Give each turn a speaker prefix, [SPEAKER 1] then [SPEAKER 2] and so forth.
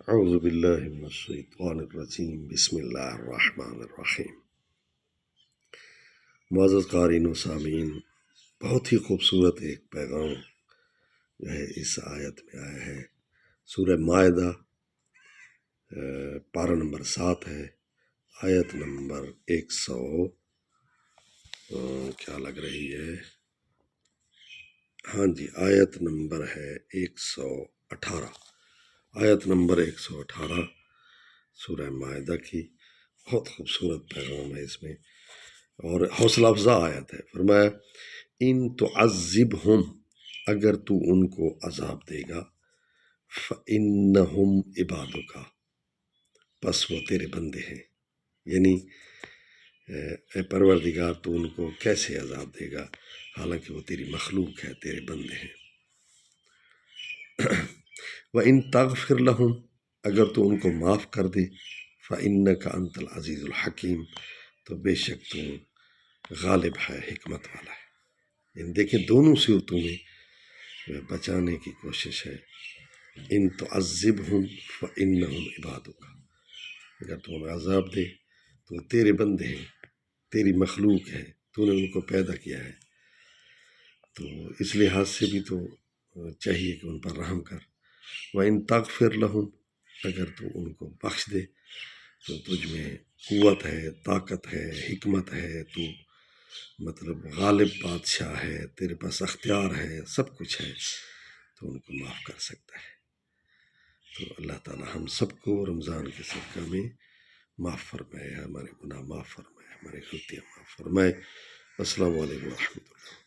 [SPEAKER 1] اعوذ باللہ من الشیطان الرجیم بسم اللہ الرحمن الرحیم۔ معزز قارئین و سامعین، بہت ہی خوبصورت ایک پیغام جو ہے اس آیت میں آیا ہے۔ سورہ مائدہ پارہ نمبر 7 ہے، آیت نمبر 100 کیا لگ رہی ہے، ہاں جی، آیت نمبر ہے 118، آیت نمبر 118 سورہ مائدہ کی۔ بہت خوبصورت پیغام ہے اس میں اور حوصلہ افزا آیت ہے۔ فرمایا ان تعذبہم، اگر تو ان کو عذاب دے گا، فإنہم عبادک، پس وہ تیرے بندے ہیں۔ یعنی اے پروردگار تو ان کو کیسے عذاب دے گا حالانکہ وہ تیری مخلوق ہے، تیرے بندے ہیں۔ وَإِن تَغْفِرْ لَهُمْ، اگر تو ان کو معاف کر دے، فَإِنَّكَ أَنْتَ الْعَزِيزُ الْحَكِيمُ، تو بے شک تو غالب ہے، حکمت والا ہے۔ یعنی دیکھیں دونوں صورتوں میں بچانے کی کوشش ہے۔ ان تعذبہم فإنہم عبادک، اگر تو انہیں عذاب دے تو وہ تیرے بندے ہیں، تیری مخلوق ہے، تو نے ان کو پیدا کیا ہے، تو اس لحاظ سے بھی تو چاہیے کہ ان پر رحم کر۔ وَإِن تَغْفِرْ لَهُمْ، اگر تو ان کو بخش دے تو تجھ میں قوت ہے، طاقت ہے، حکمت ہے، تو مطلب غالب بادشاہ ہے، تیرے پاس اختیار ہے، سب کچھ ہے، تو ان کو معاف کر سکتا ہے۔ تو اللہ تعالی ہم سب کو رمضان کے صدقہ میں معاف فرمائے، ہمارے گناہ معاف فرمائے، ہماری غلطیاں معاف فرمائے۔ السلام علیکم ورحمۃ اللہ۔